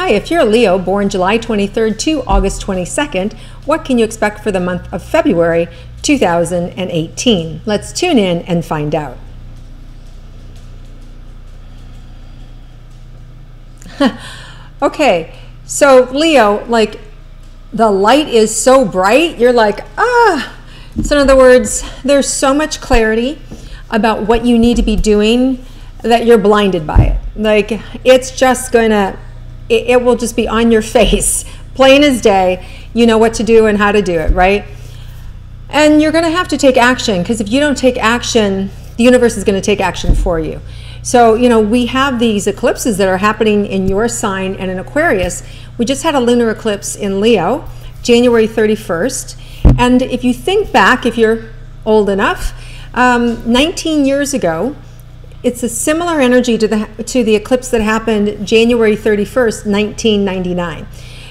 Hi, if you're a Leo born July 23rd to August 22nd, what can you expect for the month of February 2018? Let's tune in and find out. Okay, so Leo, like the light is so bright, you're like, ah. So in other words, there's so much clarity about what you need to be doing that you're blinded by it. Like it's just gonna, it will just be on your face, plain as day. You know what to do and how to do it, right? And you're gonna have to take action, because if you don't take action, the universe is gonna take action for you. So, you know, we have these eclipses that are happening in your sign and in Aquarius. We just had a lunar eclipse in Leo, January 31st. And if you think back, if you're old enough, 19 years ago, it's a similar energy to the eclipse that happened January 31st, 1999.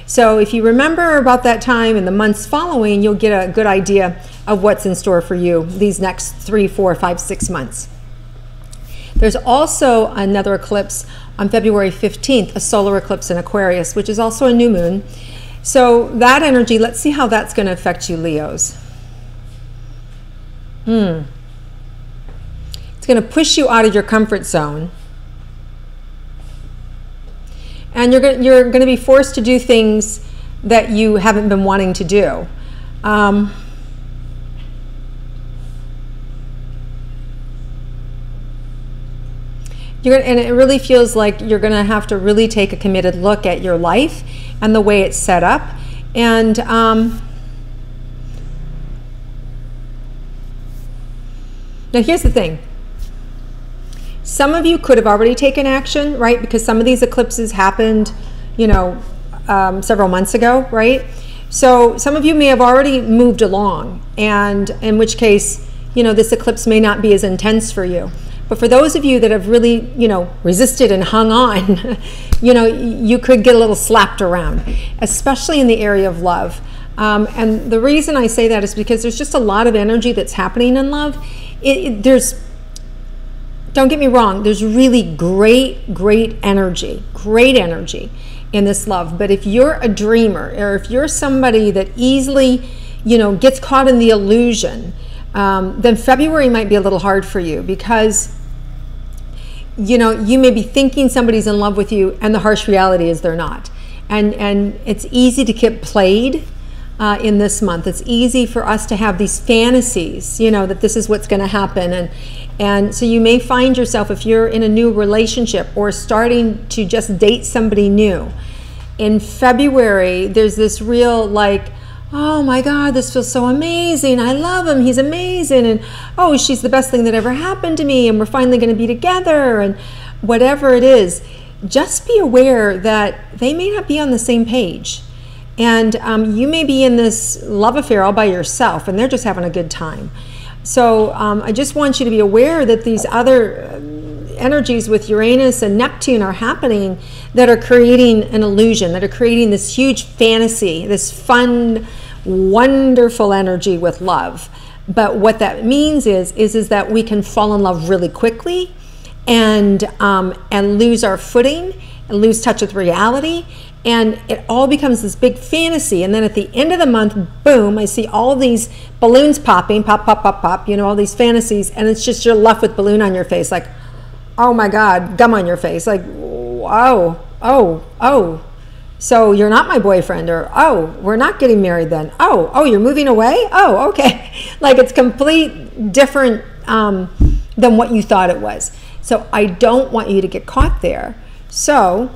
So if you remember about that time and the months following, you'll get a good idea of what's in store for you these next 3, 4, 5, 6 months. There's also another eclipse on February 15th, a solar eclipse in Aquarius, which is also a new moon. So that energy, let's see how that's going to affect you, Leos. It's going to push you out of your comfort zone. And you're going to be forced to do things that you haven't been wanting to do. And it really feels like you're going to have to really take a committed look at your life and the way it's set up. And now here's the thing. Some of you could have already taken action, right? Because some of these eclipses happened, you know, several months ago, right? So some of you may have already moved along, and in which case, you know, this eclipse may not be as intense for you. But for those of you that have really, you know, resisted and hung on, you know, you could get a little slapped around, especially in the area of love. And the reason I say that is because there's just a lot of energy that's happening in love. Don't get me wrong, there's really great energy in this love. But if you're a dreamer, or if you're somebody that easily, you know, gets caught in the illusion, then February might be a little hard for you, because you know, you may be thinking somebody's in love with you and the harsh reality is they're not. And it's easy to get played in this month. It's easy for us to have these fantasies, you know, that this is what's going to happen. And so you may find yourself, if you're in a new relationship or starting to just date somebody new, in February, there's this real like, oh my God, this feels so amazing. I love him. He's amazing. And oh, she's the best thing that ever happened to me. And we're finally going to be together. And whatever it is, just be aware that they may not be on the same page. And you may be in this love affair all by yourself, and they're just having a good time. So I just want you to be aware that these other energies with Uranus and Neptune are happening that are creating an illusion, that are creating this huge fantasy, this fun, wonderful energy with love. But what that means is that we can fall in love really quickly and lose our footing and lose touch with reality. And it all becomes this big fantasy. And then at the end of the month, boom, I see all these balloons popping, pop, pop, pop, pop, you know, all these fantasies. And it's just you're left with balloon on your face, like, oh my God, gum on your face. Like, oh. So you're not my boyfriend, or, oh, we're not getting married then. Oh, you're moving away? Oh, okay. Like it's complete different than what you thought it was. So I don't want you to get caught there. So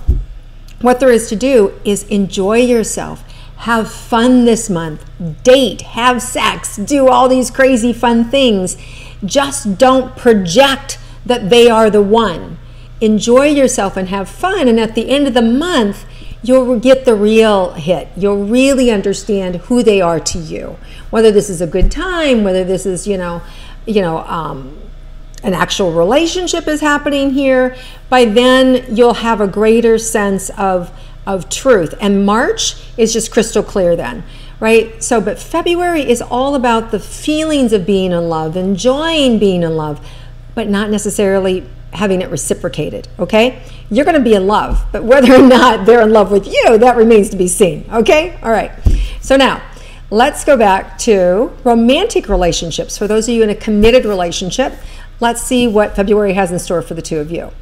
what there is to do is enjoy yourself. Have fun this month. Date, have sex, do all these crazy fun things. Just don't project that they are the one. Enjoy yourself and have fun. And at the end of the month, you'll get the real hit. You'll really understand who they are to you. Whether this is a good time, whether this is, an actual relationship is happening here. By then, you'll have a greater sense of truth. And March is just crystal clear then, right? So, but February is all about the feelings of being in love, enjoying being in love, but not necessarily having it reciprocated, okay? You're going to be in love, but whether or not they're in love with you, that remains to be seen, okay? All right. So now, let's go back to romantic relationships. For those of you in a committed relationship, let's see what February has in store for the two of you.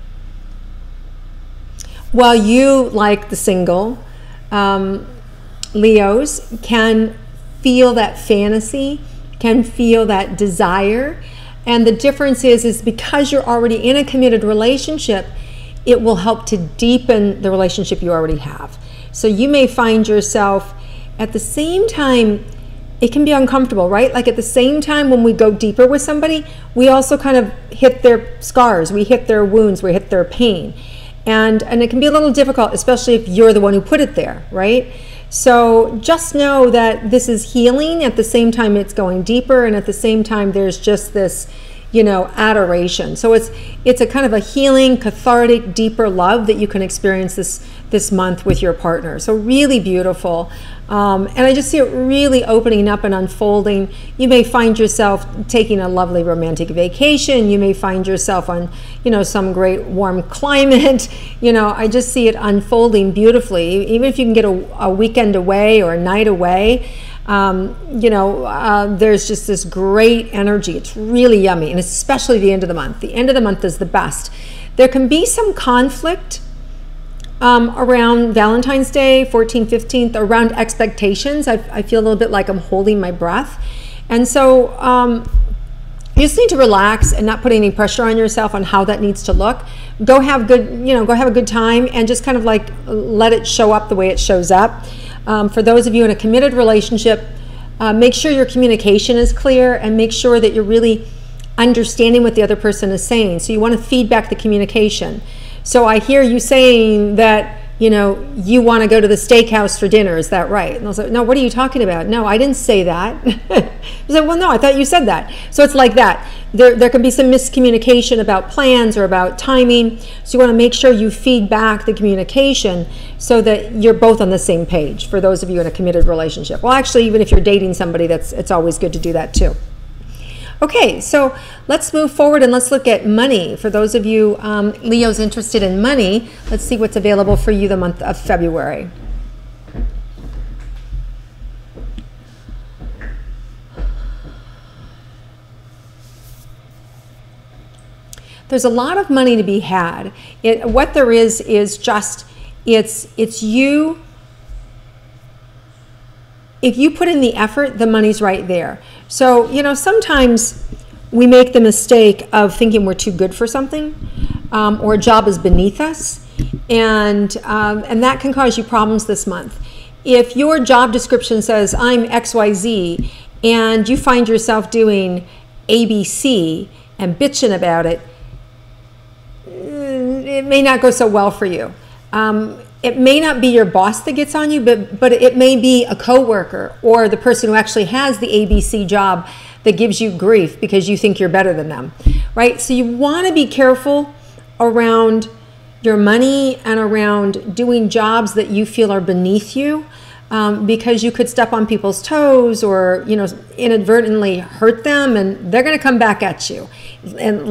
While you, like the single Leos, can feel that fantasy, can feel that desire, and the difference is because you're already in a committed relationship, it will help to deepen the relationship you already have. So you may find yourself at the same time, it can be uncomfortable, right? Like at the same time when we go deeper with somebody, we also kind of hit their scars, we hit their wounds, we hit their pain. And it can be a little difficult, especially if you're the one who put it there, right? So just know that this is healing. At the same time, it's going deeper, and at the same time, there's just this, adoration. So it's a kind of a healing, cathartic, deeper love that you can experience this month with your partner. So really beautiful. And I just see it really opening up and unfolding. You may find yourself taking a lovely romantic vacation. You may find yourself on, some great warm climate. I just see it unfolding beautifully. Even if you can get a weekend away or a night away, there's just this great energy. It's really yummy, and especially the end of the month. The end of the month is the best. There can be some conflict around Valentine's Day, 14th, 15th, around expectations. I feel a little bit like I'm holding my breath. And so you just need to relax and not put any pressure on yourself on how that needs to look. Go have a good time and just kind of like let it show up the way it shows up. For those of you in a committed relationship, make sure your communication is clear and make sure that you're really understanding what the other person is saying. So you want to feedback the communication. So I hear you saying that, you want to go to the steakhouse for dinner. Is that right? And I was like, no, what are you talking about? No, I didn't say that. I was like, well, no, I thought you said that. So it's like that. There can be some miscommunication about plans or about timing. So you want to make sure you feed back the communication so that you're both on the same page, for those of you in a committed relationship. Well, actually, even if you're dating somebody, it's always good to do that too. Okay, so let's move forward and let's look at money. For those of you Leos interested in money, let's see what's available for you the month of February. There's a lot of money to be had. What there is just, it's you. If you put in the effort, the money's right there. So, sometimes we make the mistake of thinking we're too good for something, or a job is beneath us, and that can cause you problems this month. If your job description says, I'm XYZ, and you find yourself doing ABC and bitching about it, it may not go so well for you. It may not be your boss that gets on you, but it may be a coworker or the person who actually has the ABC job that gives you grief because you think you're better than them, right? So you want to be careful around your money and around doing jobs that you feel are beneath you, because you could step on people's toes or, inadvertently hurt them, and they're going to come back at you and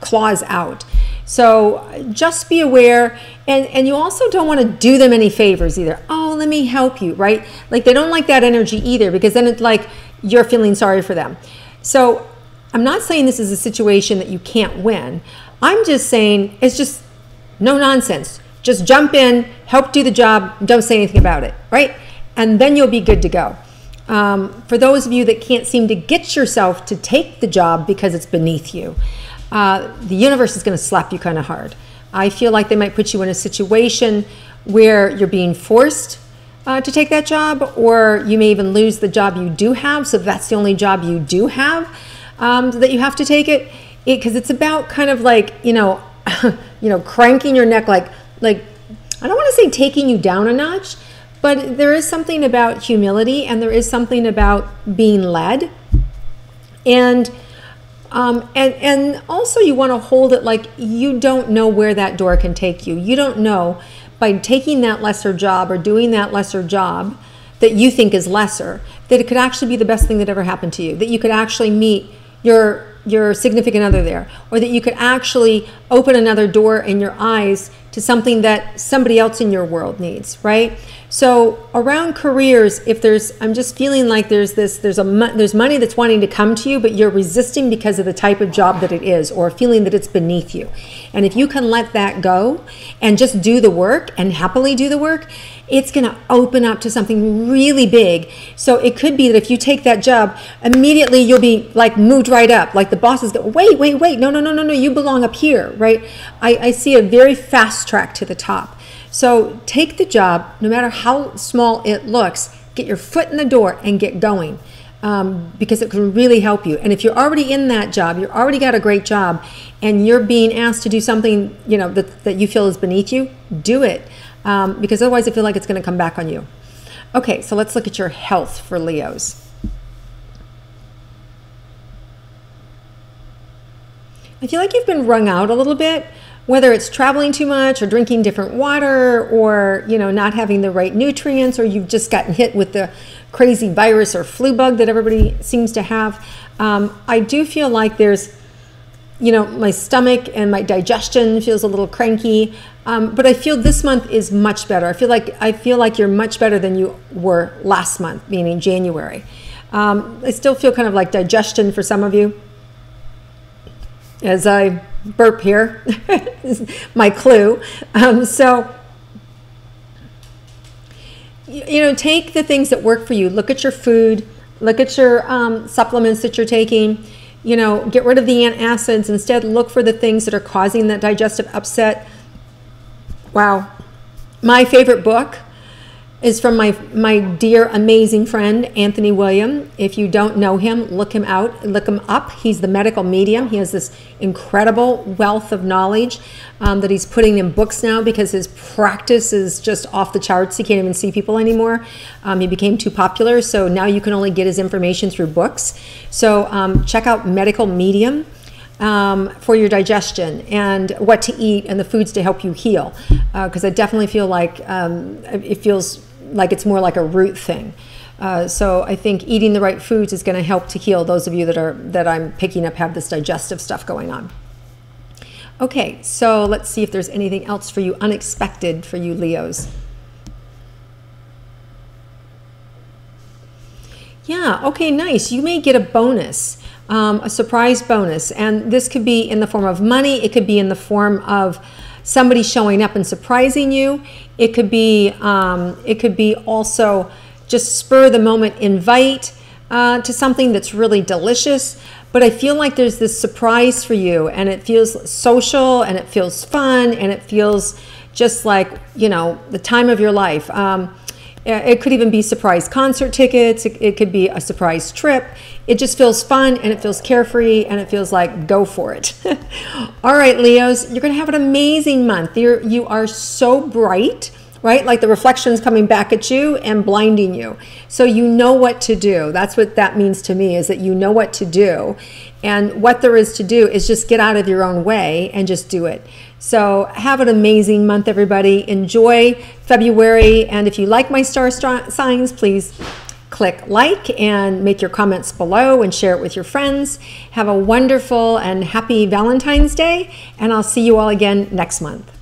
claws out. So just be aware, and you also don't want to do them any favors either. Oh, let me help you, right? Like they don't like that energy either, because then it's like you're feeling sorry for them. So I'm not saying this is a situation that you can't win. I'm just saying it's just no nonsense. Just jump in, help do the job, don't say anything about it, right? And then you'll be good to go. For those of you that can't seem to get yourself to take the job because it's beneath you, the universe is going to slap you kind of hard. I feel like they might put you in a situation where you're being forced to take that job, or you may even lose the job you do have, so that's the only job you do have, that you have to take it, because it's about kind of like, cranking your neck, like I don't want to say taking you down a notch, but there is something about humility, and there is something about being led, and also you want to hold it like you don't know where that door can take you. You don't know, by taking that lesser job or doing that lesser job that you think is lesser, that it could actually be the best thing that ever happened to you, that you could actually meet your your significant other there, or that you could actually open another door in your eyes to something that somebody else in your world needs, right? So around careers, if there's, I'm just feeling like there's money that's wanting to come to you, but you're resisting because of the type of job that it is, or feeling that it's beneath you. And if you can let that go and just do the work and happily do the work, it's going to open up to something really big. So it could be that if you take that job, immediately you'll be like moved right up. Like the bosses go, wait, no, you belong up here, right? I see a very fast track to the top. So take the job, no matter how small it looks, get your foot in the door and get going, because it can really help you. And if you're already in that job, you've already got a great job, and you're being asked to do something, you know, that you feel is beneath you, do it. Because otherwise I feel like it's going to come back on you. Okay, so let's look at your health for Leos. I feel like you've been wrung out a little bit, whether it's traveling too much or drinking different water, or, you know, not having the right nutrients, or you've just gotten hit with the crazy virus or flu bug that everybody seems to have. I do feel like there's, you know, my stomach and my digestion feels a little cranky, but I feel this month is much better. I feel like you're much better than you were last month, meaning January. I still feel kind of like digestion for some of you. As I burp here, is my clue. So, you know, take the things that work for you. Look at your food. Look at your supplements that you're taking. You know, get rid of the antacids. Instead, look for the things that are causing that digestive upset. Wow. My favorite book is from my dear, amazing friend, Anthony William. If you don't know him, look him up. He's the medical medium. He has this incredible wealth of knowledge that he's putting in books now, because his practice is just off the charts. He can't even see people anymore. He became too popular, so now you can only get his information through books. So check out Medical Medium for your digestion and what to eat and the foods to help you heal, because I definitely feel like it feels like it's more like a root thing. So I think eating the right foods is going to help to heal those of you that I'm picking up have this digestive stuff going on. Okay, so let's see if there's anything else for you unexpected for you Leos. Yeah, okay, nice. You may get a bonus, a surprise bonus, and this could be in the form of money. It could be in the form of somebody showing up and surprising you. It could be also just spur the moment invite to something that's really delicious. But I feel like there's this surprise for you, and it feels social, and it feels fun, and it feels just like, you know, the time of your life. It could even be surprise concert tickets. It could be a surprise trip. It just feels fun, and it feels carefree, and it feels like go for it. All right, Leos, you're going to have an amazing month. You are so bright, right? Like the reflection's coming back at you and blinding you. So you know what to do. That's what that means to me, is that you know what to do. And what there is to do is just get out of your own way and just do it. So have an amazing month, everybody. Enjoy February. And if you like my star signs, please click like and make your comments below and share it with your friends. Have a wonderful and happy Valentine's Day. And I'll see you all again next month.